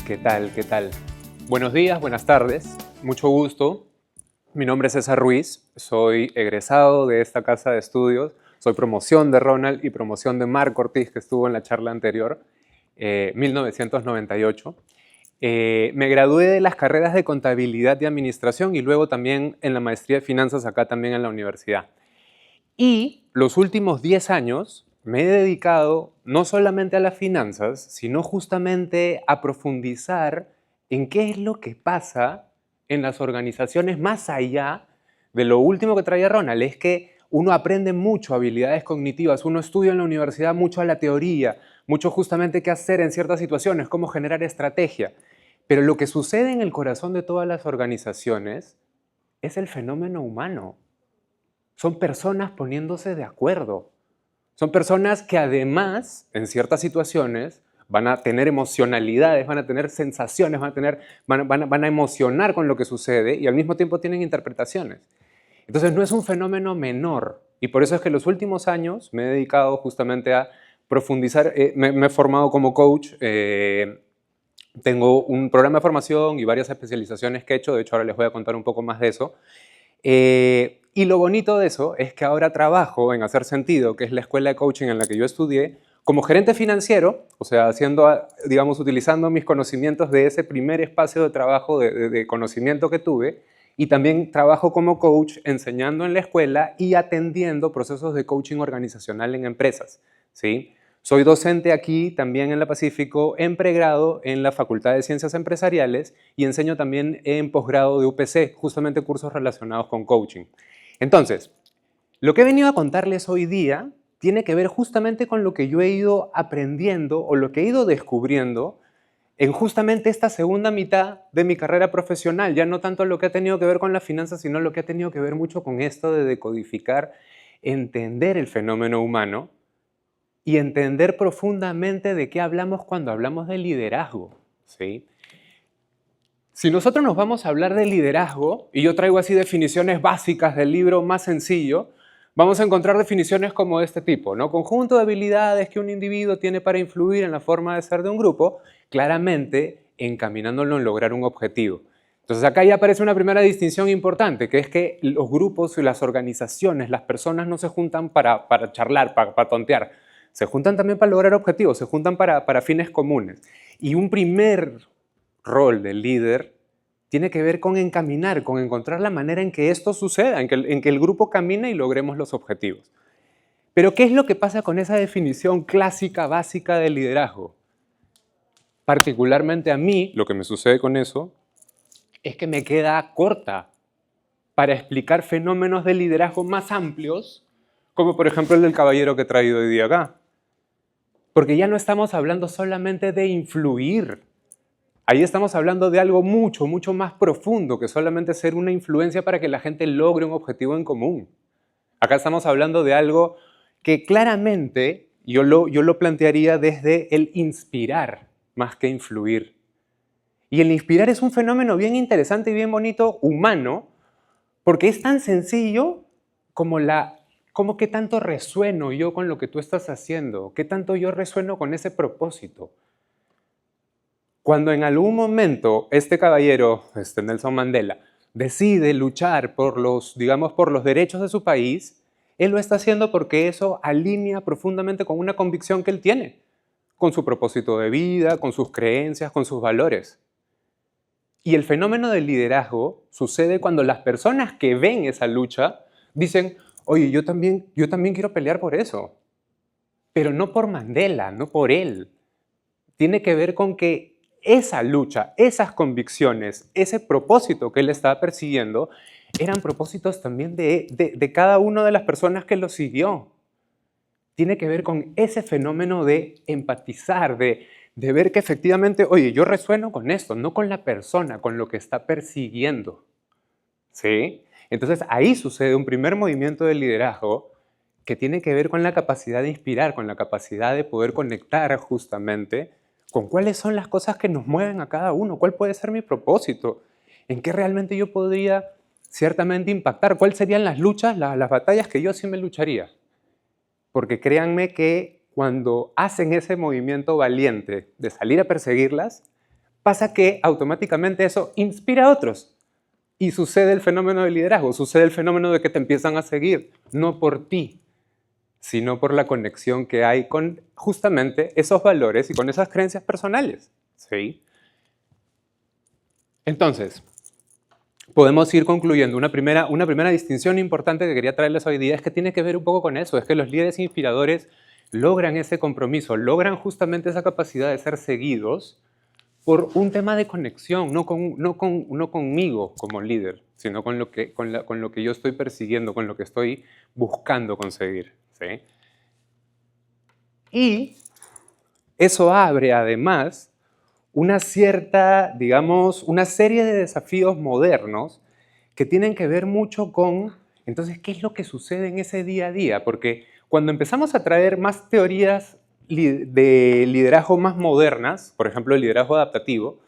¿Qué tal? ¿Qué tal? Buenos días, buenas tardes, mucho gusto. Mi nombre es César Ruiz, soy egresado de esta casa de estudios, soy promoción de Ronald y promoción de Marco Ortiz, que estuvo en la charla anterior, 1998. Me gradué de las carreras de contabilidad y administración y luego también en la maestría de finanzas acá también en la universidad. Y los últimos 10 años me he dedicado no solamente a las finanzas, sino justamente a profundizar en qué es lo que pasa en las organizaciones más allá de lo último que traía Ronald. Es que uno aprende mucho habilidades cognitivas, uno estudia en la universidad mucho a la teoría, mucho justamente qué hacer en ciertas situaciones, cómo generar estrategia. Pero lo que sucede en el corazón de todas las organizaciones es el fenómeno humano. Son personas poniéndose de acuerdo. Son personas que además, en ciertas situaciones, van a tener emocionalidades, van a tener sensaciones, van a emocionar con lo que sucede y al mismo tiempo tienen interpretaciones. Entonces no es un fenómeno menor y por eso es que en los últimos años me he dedicado justamente a profundizar, me he formado como coach, tengo un programa de formación y varias especializaciones que he hecho, de hecho ahora les voy a contar un poco más de eso. Y lo bonito de eso es que ahora trabajo en Hacer Sentido, que es la escuela de coaching en la que yo estudié, como gerente financiero, o sea, digamos, utilizando mis conocimientos de ese primer espacio de trabajo, de conocimiento que tuve, y también trabajo como coach enseñando en la escuela y atendiendo procesos de coaching organizacional en empresas, ¿sí? Soy docente aquí también en la Pacífico, en pregrado en la Facultad de Ciencias Empresariales y enseño también en posgrado de UPC, justamente cursos relacionados con coaching. Entonces, lo que he venido a contarles hoy día tiene que ver justamente con lo que yo he ido aprendiendo o lo que he ido descubriendo en justamente esta segunda mitad de mi carrera profesional, ya no tanto lo que ha tenido que ver con las finanzas, sino lo que ha tenido que ver mucho con esto de decodificar, entender el fenómeno humano y entender profundamente de qué hablamos cuando hablamos de liderazgo, ¿sí? Si nosotros nos vamos a hablar de liderazgo, y yo traigo así definiciones básicas del libro más sencillo, vamos a encontrar definiciones como de este tipo, ¿no? Conjunto de habilidades que un individuo tiene para influir en la forma de ser de un grupo, claramente encaminándolo en lograr un objetivo. Entonces acá ya aparece una primera distinción importante, que es que los grupos y las organizaciones, las personas no se juntan para charlar, para tontear, se juntan también para lograr objetivos, se juntan para fines comunes. Y un primer rol del líder tiene que ver con encaminar, con encontrar la manera en que esto suceda, en que el grupo camine y logremos los objetivos. Pero ¿qué es lo que pasa con esa definición clásica, básica del liderazgo? Particularmente a mí, lo que me sucede con eso es que me queda corta para explicar fenómenos de liderazgo más amplios, como por ejemplo el del caballero que he traído hoy día acá. Porque ya no estamos hablando solamente de influir. Ahí estamos hablando de algo mucho, mucho más profundo que solamente ser una influencia para que la gente logre un objetivo en común. Acá estamos hablando de algo que claramente yo lo plantearía desde el inspirar más que influir. Y el inspirar es un fenómeno bien interesante y bien bonito, humano, porque es tan sencillo como qué tanto resueno yo con lo que tú estás haciendo, qué tanto yo resueno con ese propósito. Cuando en algún momento este caballero, Nelson Mandela, decide luchar por los derechos de su país, él lo está haciendo porque eso alinea profundamente con una convicción que él tiene, con su propósito de vida, con sus creencias, con sus valores. Y el fenómeno del liderazgo sucede cuando las personas que ven esa lucha dicen, oye, yo también quiero pelear por eso, pero no por Mandela, no por él. Tiene que ver con que esa lucha, esas convicciones, ese propósito que él estaba persiguiendo, eran propósitos también de cada una de las personas que lo siguió. Tiene que ver con ese fenómeno de empatizar, de ver que efectivamente, oye, yo resueno con esto, no con la persona, con lo que está persiguiendo. ¿Sí? Entonces ahí sucede un primer movimiento de liderazgo que tiene que ver con la capacidad de inspirar, con la capacidad de poder conectar justamente con cuáles son las cosas que nos mueven a cada uno, cuál puede ser mi propósito, en qué realmente yo podría ciertamente impactar, cuáles serían las luchas, las batallas que yo sí me lucharía. Porque créanme que cuando hacen ese movimiento valiente de salir a perseguirlas, pasa que automáticamente eso inspira a otros. Y sucede el fenómeno del liderazgo, sucede el fenómeno de que te empiezan a seguir, no por ti, sino por la conexión que hay con justamente esos valores y con esas creencias personales. ¿Sí? Entonces, podemos ir concluyendo. Una primera distinción importante que quería traerles hoy día es que tiene que ver un poco con eso, es que los líderes inspiradores logran ese compromiso, logran justamente esa capacidad de ser seguidos por un tema de conexión, no conmigo como líder, sino con lo que yo estoy persiguiendo, con lo que estoy buscando conseguir. ¿Sí? Y eso abre además una cierta, digamos, una serie de desafíos modernos que tienen que ver mucho con, entonces, ¿qué es lo que sucede en ese día a día? Porque cuando empezamos a traer más teorías de liderazgo más modernas, por ejemplo, el liderazgo adaptativo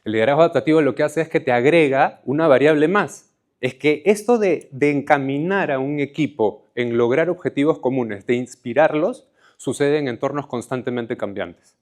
lo que hace es que te agrega una variable más. Es que esto de encaminar a un equipo en lograr objetivos comunes, de inspirarlos, sucede en entornos constantemente cambiantes.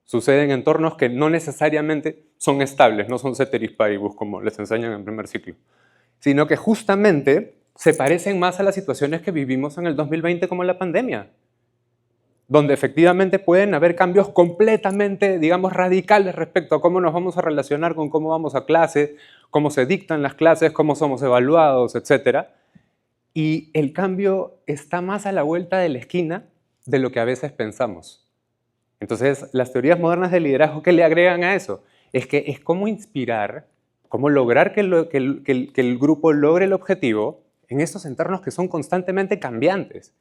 Sucede en entornos que no necesariamente son estables, no son ceteris paribus como les enseñan en primer ciclo, sino que justamente se parecen más a las situaciones que vivimos en el 2020 como la pandemia, donde efectivamente pueden haber cambios completamente, digamos, radicales respecto a cómo nos vamos a relacionar con cómo vamos a clases, cómo se dictan las clases, cómo somos evaluados, etc. Y el cambio está más a la vuelta de la esquina de lo que a veces pensamos. Entonces, las teorías modernas del liderazgo, ¿qué le agregan a eso? Es que es cómo inspirar, cómo lograr que el grupo logre el objetivo en estos entornos que son constantemente cambiantes.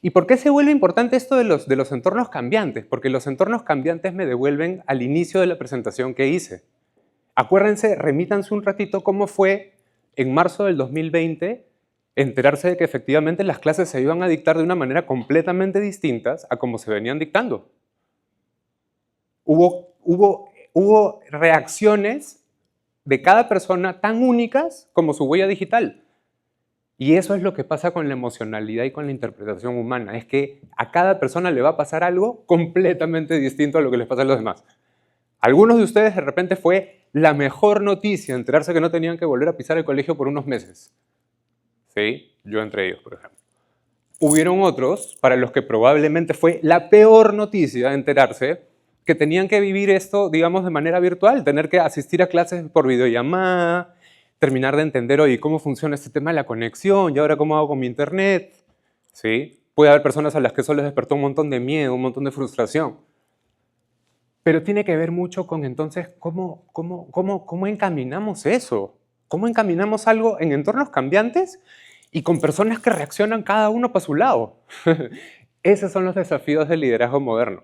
¿Y por qué se vuelve importante esto de los entornos cambiantes? Porque los entornos cambiantes me devuelven al inicio de la presentación que hice. Acuérdense, remítanse un ratito cómo fue en marzo del 2020 enterarse de que efectivamente las clases se iban a dictar de una manera completamente distinta a como se venían dictando. Hubo reacciones de cada persona tan únicas como su huella digital. Y eso es lo que pasa con la emocionalidad y con la interpretación humana. Es que a cada persona le va a pasar algo completamente distinto a lo que les pasa a los demás. Algunos de ustedes de repente fue la mejor noticia enterarse que no tenían que volver a pisar el colegio por unos meses. ¿Sí? Yo entre ellos, por ejemplo. Hubieron otros para los que probablemente fue la peor noticia enterarse que tenían que vivir esto, digamos, de manera virtual, tener que asistir a clases por videollamada, terminar de entender, oye, cómo funciona este tema de la conexión, y ahora cómo hago con mi internet, ¿sí? Puede haber personas a las que eso les despertó un montón de miedo, un montón de frustración. Pero tiene que ver mucho con, entonces, cómo encaminamos eso. ¿Cómo encaminamos algo en entornos cambiantes y con personas que reaccionan cada uno para su lado? Esos son los desafíos del liderazgo moderno,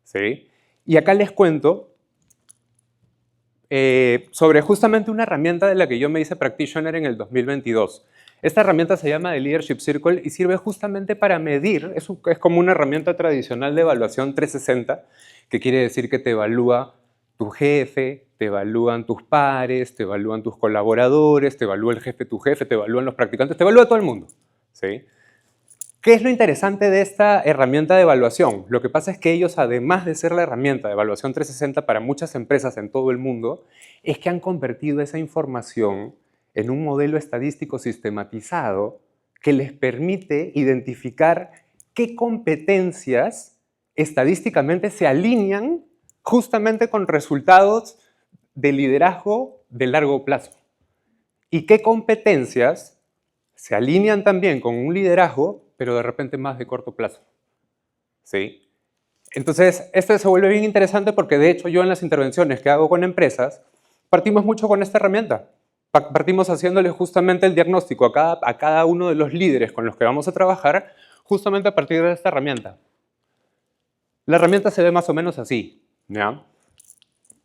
¿sí? Y acá les cuento sobre justamente una herramienta de la que yo me hice practitioner en el 2022. Esta herramienta se llama The Leadership Circle y sirve justamente para medir, es como una herramienta tradicional de evaluación 360, que quiere decir que te evalúa tu jefe, te evalúan tus pares, te evalúan tus colaboradores, te evalúa el jefe, tu jefe, te evalúan los practicantes, te evalúa todo el mundo, ¿sí? ¿Qué es lo interesante de esta herramienta de evaluación? Lo que pasa es que ellos, además de ser la herramienta de evaluación 360 para muchas empresas en todo el mundo, es que han convertido esa información en un modelo estadístico sistematizado que les permite identificar qué competencias estadísticamente se alinean justamente con resultados de liderazgo de largo plazo. Y qué competencias se alinean también con un liderazgo, pero de repente más de corto plazo. ¿Sí? Entonces, esto se vuelve bien interesante porque, de hecho, yo en las intervenciones que hago con empresas, partimos mucho con esta herramienta. Partimos haciéndole justamente el diagnóstico a cada uno de los líderes con los que vamos a trabajar, justamente a partir de esta herramienta. La herramienta se ve más o menos así, ¿ya?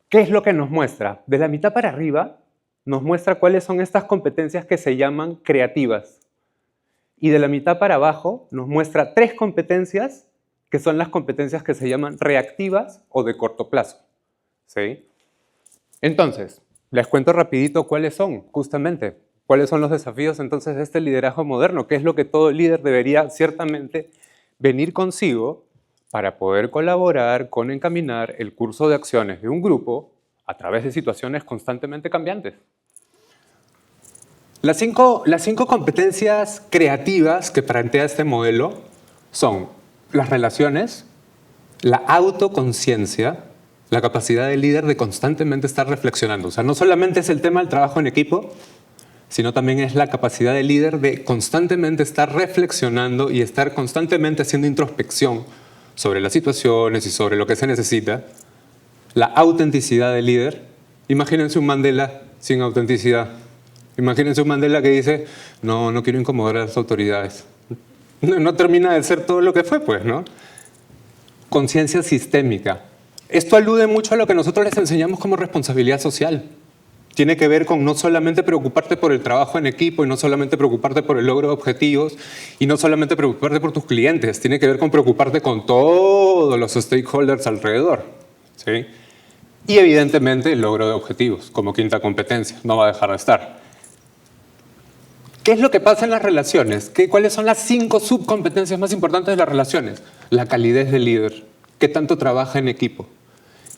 ¿Qué es lo que nos muestra? De la mitad para arriba, nos muestra cuáles son estas competencias que se llaman creativas. Y de la mitad para abajo nos muestra 3 competencias que son las competencias que se llaman reactivas o de corto plazo. ¿Sí? Entonces, les cuento rapidito cuáles son, justamente, cuáles son los desafíos entonces de este liderazgo moderno, qué es lo que todo líder debería ciertamente venir consigo para poder colaborar con encaminar el curso de acciones de un grupo a través de situaciones constantemente cambiantes. Las cinco competencias creativas que plantea este modelo son las relaciones, la autoconciencia, la capacidad del líder de constantemente estar reflexionando. O sea, no solamente es el tema del trabajo en equipo, sino también es la capacidad del líder de constantemente estar reflexionando y estar constantemente haciendo introspección sobre las situaciones y sobre lo que se necesita. La autenticidad del líder. Imagínense un Mandela sin autenticidad. Imagínense un Mandela que dice, no quiero incomodar a las autoridades. No termina de ser todo lo que fue, pues, ¿no? Conciencia sistémica. Esto alude mucho a lo que nosotros les enseñamos como responsabilidad social. Tiene que ver con no solamente preocuparte por el trabajo en equipo y no solamente preocuparte por el logro de objetivos y no solamente preocuparte por tus clientes. Tiene que ver con preocuparte con todos los stakeholders alrededor, ¿sí? Y evidentemente el logro de objetivos como quinta competencia. No va a dejar de estar. ¿Qué es lo que pasa en las relaciones? ¿Cuáles son las 5 subcompetencias más importantes de las relaciones? La calidez del líder. ¿Qué tanto trabaja en equipo?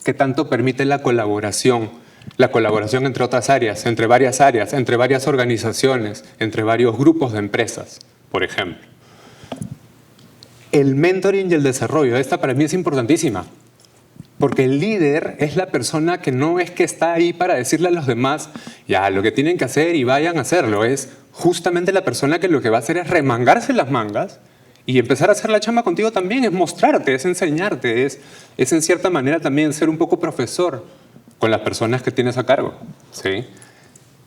¿Qué tanto permite la colaboración? La colaboración entre otras áreas, entre varias organizaciones, entre varios grupos de empresas, por ejemplo. El mentoring y el desarrollo. Esta para mí es importantísima. Porque el líder es la persona que no es que está ahí para decirle a los demás, ya, lo que tienen que hacer y vayan a hacerlo. Es justamente la persona que lo que va a hacer es remangarse las mangas y empezar a hacer la chamba contigo también. Es mostrarte, es enseñarte, es en cierta manera también ser un poco profesor con las personas que tienes a cargo, ¿sí?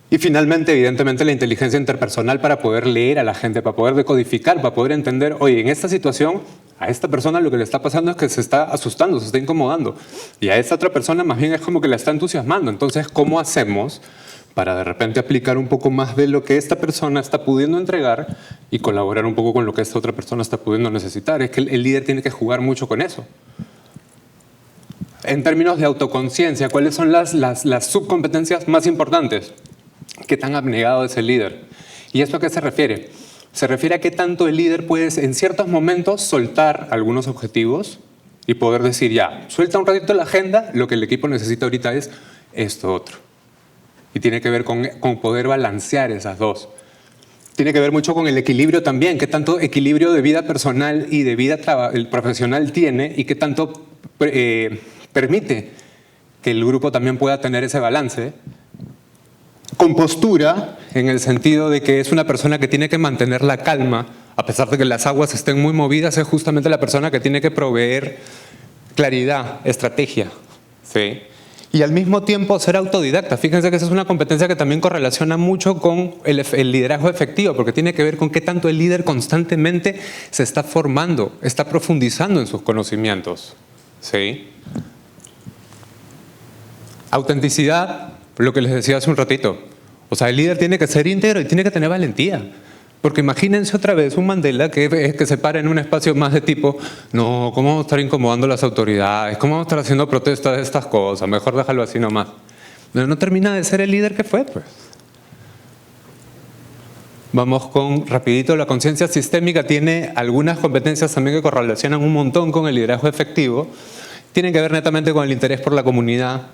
Y finalmente, evidentemente, la inteligencia interpersonal para poder leer a la gente, para poder decodificar, para poder entender, oye, en esta situación, a esta persona lo que le está pasando es que se está asustando, se está incomodando. Y a esta otra persona más bien es como que la está entusiasmando. Entonces, ¿cómo hacemos para de repente aplicar un poco más de lo que esta persona está pudiendo entregar y colaborar un poco con lo que esta otra persona está pudiendo necesitar? Es que el líder tiene que jugar mucho con eso. En términos de autoconciencia, ¿cuáles son las subcompetencias más importantes? ¿Qué tan abnegado es el líder? ¿Y esto a qué se refiere? Se refiere a qué tanto el líder puede en ciertos momentos soltar algunos objetivos y poder decir, ya, suelta un ratito la agenda, lo que el equipo necesita ahorita es esto otro. Y tiene que ver con poder balancear esas dos. Tiene que ver mucho con el equilibrio también, qué tanto equilibrio de vida personal y de vida profesional tiene y qué tanto permite que el grupo también pueda tener ese balance. Compostura, en el sentido de que es una persona que tiene que mantener la calma, a pesar de que las aguas estén muy movidas, es justamente la persona que tiene que proveer claridad, estrategia, ¿sí? Y al mismo tiempo ser autodidacta. Fíjense que esa es una competencia que también correlaciona mucho con el liderazgo efectivo, porque tiene que ver con qué tanto el líder constantemente se está formando, está profundizando en sus conocimientos, ¿sí? Autenticidad, lo que les decía hace un ratito. O sea, el líder tiene que ser íntegro y tiene que tener valentía. Porque imagínense otra vez un Mandela que se para en un espacio más de tipo, no, ¿cómo vamos a estar incomodando a las autoridades? ¿Cómo vamos a estar haciendo protestas de estas cosas? Mejor déjalo así nomás. No termina de ser el líder que fue, pues. Vamos con, rapidito, la conciencia sistémica tiene algunas competencias también que correlacionan un montón con el liderazgo efectivo. Tienen que ver netamente con el interés por la comunidad,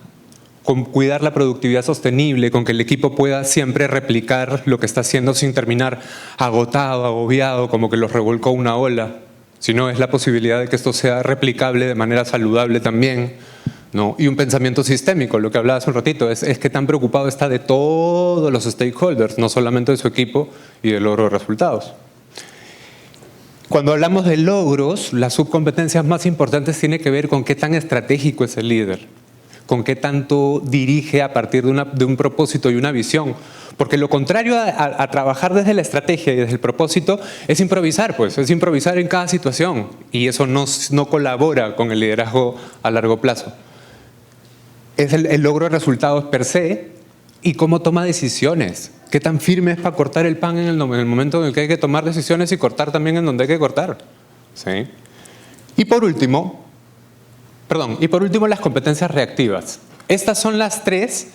con cuidar la productividad sostenible, con que el equipo pueda siempre replicar lo que está haciendo sin terminar agotado, agobiado, como que los revolcó una ola, sino es la posibilidad de que esto sea replicable de manera saludable también, ¿no? Y un pensamiento sistémico, lo que hablaba hace un ratito, es que tan preocupado está de todos los stakeholders, no solamente de su equipo y del logro de resultados. Cuando hablamos de logros, las subcompetencias más importantes tienen que ver con qué tan estratégico es el líder, con qué tanto dirige a partir de un propósito y una visión. Porque lo contrario a trabajar desde la estrategia y desde el propósito es improvisar, pues, es improvisar en cada situación. Y eso no colabora con el liderazgo a largo plazo. Es el logro de resultados per se y cómo toma decisiones. Qué tan firme es para cortar el pan en el momento en el que hay que tomar decisiones y cortar también en donde hay que cortar, ¿sí? Y por último, las competencias reactivas. Estas son las 3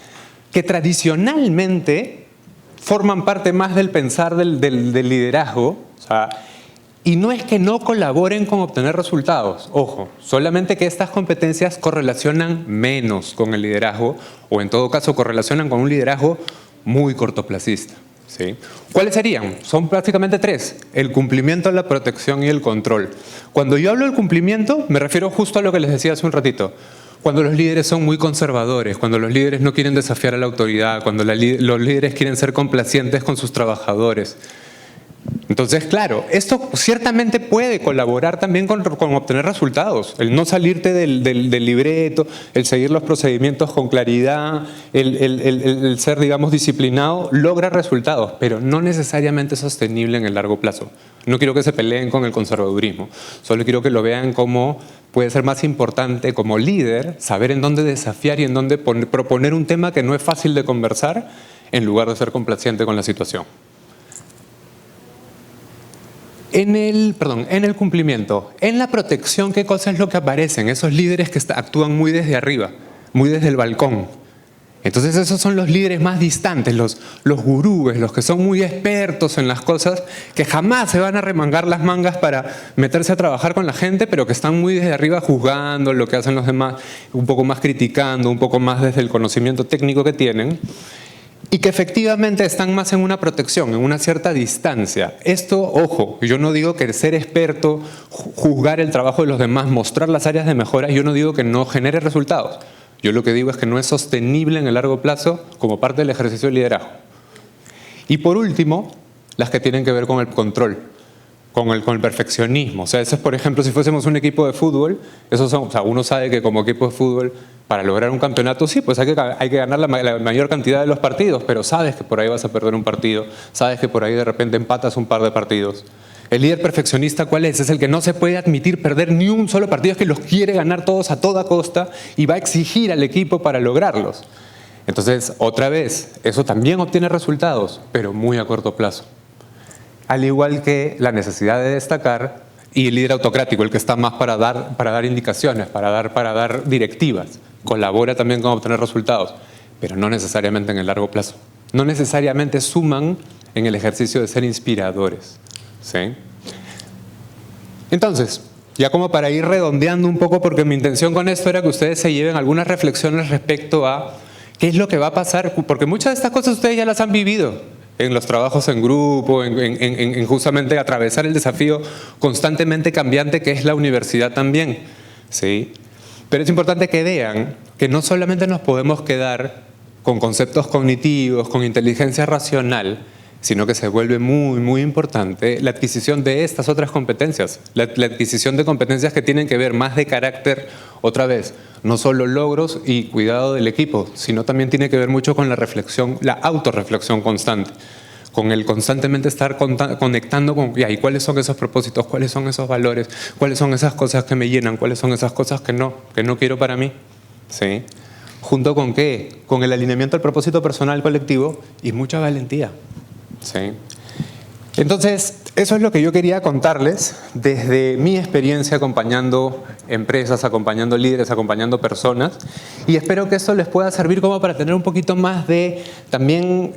que tradicionalmente forman parte más del pensar del liderazgo. O sea, Y no es que no colaboren con obtener resultados, ojo, solamente que estas competencias correlacionan menos con el liderazgo o en todo caso correlacionan con un liderazgo muy cortoplacista. ¿Sí? ¿Cuáles serían? Son prácticamente tres: el cumplimiento, la protección y el control. Cuando yo hablo del cumplimiento, me refiero justo a lo que les decía hace un ratito. Cuando los líderes son muy conservadores, cuando los líderes no quieren desafiar a la autoridad, cuando los líderes quieren ser complacientes con sus trabajadores. Entonces, claro, esto ciertamente puede colaborar también con obtener resultados. El no salirte del libreto, el seguir los procedimientos con claridad, el ser, digamos, disciplinado, logra resultados, pero no necesariamente sostenible en el largo plazo. No quiero que se peleen con el conservadurismo, solo quiero que lo vean como puede ser más importante como líder saber en dónde desafiar y en dónde proponer un tema que no es fácil de conversar en lugar de ser complaciente con la situación. En el cumplimiento, en la protección, ¿qué cosa es lo que aparecen? Esos líderes que actúan muy desde arriba, muy desde el balcón. Entonces esos son los líderes más distantes, los gurúes, los que son muy expertos en las cosas, que jamás se van a remangar las mangas para meterse a trabajar con la gente, pero que están muy desde arriba juzgando lo que hacen los demás, un poco más criticando, un poco más desde el conocimiento técnico que tienen. Y que efectivamente están más en una protección, en una cierta distancia. Esto, ojo, yo no digo que ser experto, juzgar el trabajo de los demás, mostrar las áreas de mejora, yo no digo que no genere resultados. Yo lo que digo es que no es sostenible en el largo plazo como parte del ejercicio de liderazgo. Y por último, las que tienen que ver con el control, con el perfeccionismo. O sea, eso es, por ejemplo, si fuésemos un equipo de fútbol, uno sabe que como equipo de fútbol, para lograr un campeonato, sí, pues hay que ganar la mayor cantidad de los partidos, pero sabes que por ahí vas a perder un partido, sabes que por ahí de repente empatas un par de partidos. El líder perfeccionista, ¿cuál es? Es el que no se puede admitir perder ni un solo partido, es que los quiere ganar todos a toda costa y va a exigir al equipo para lograrlos. Entonces, otra vez, eso también obtiene resultados, pero muy a corto plazo. Al igual que la necesidad de destacar y el líder autocrático, el que está más para dar indicaciones, para dar directivas. Colabora también con obtener resultados, pero no necesariamente en el largo plazo. No necesariamente suman en el ejercicio de ser inspiradores. ¿Sí? Entonces, ya como para ir redondeando un poco, porque mi intención con esto era que ustedes se lleven algunas reflexiones respecto a qué es lo que va a pasar, porque muchas de estas cosas ustedes ya las han vivido en los trabajos en grupo, en justamente atravesar el desafío constantemente cambiante que es la universidad también. ¿Sí? Pero es importante que vean que no solamente nos podemos quedar con conceptos cognitivos, con inteligencia racional, sino que se vuelve muy, muy importante la adquisición de estas otras competencias, la adquisición de competencias que tienen que ver más de carácter, otra vez, no solo logros y cuidado del equipo, sino también tiene que ver mucho con la reflexión, la autorreflexión constante, con el constantemente estar conectando con, ¿y cuáles son esos propósitos? ¿Cuáles son esos valores? ¿Cuáles son esas cosas que me llenan? ¿Cuáles son esas cosas que no quiero para mí? ¿Sí? ¿Junto con qué? Con el alineamiento al propósito personal colectivo y mucha valentía. ¿Sí? Entonces, eso es lo que yo quería contarles desde mi experiencia acompañando empresas, acompañando líderes, acompañando personas, y espero que esto les pueda servir como para tener un poquito más de también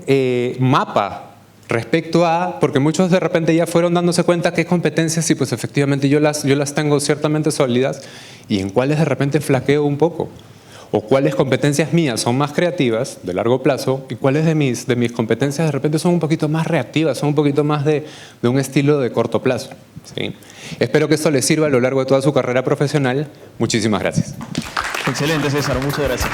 mapa respecto a, porque muchos de repente ya fueron dándose cuenta qué competencias y pues efectivamente yo las tengo ciertamente sólidas y en cuáles de repente flaqueo un poco. O cuáles competencias mías son más creativas, de largo plazo, y cuáles de mis competencias de repente son un poquito más reactivas, son un poquito más de un estilo de corto plazo. ¿Sí? Espero que esto les sirva a lo largo de toda su carrera profesional. Muchísimas gracias. Excelente, César. Muchas gracias.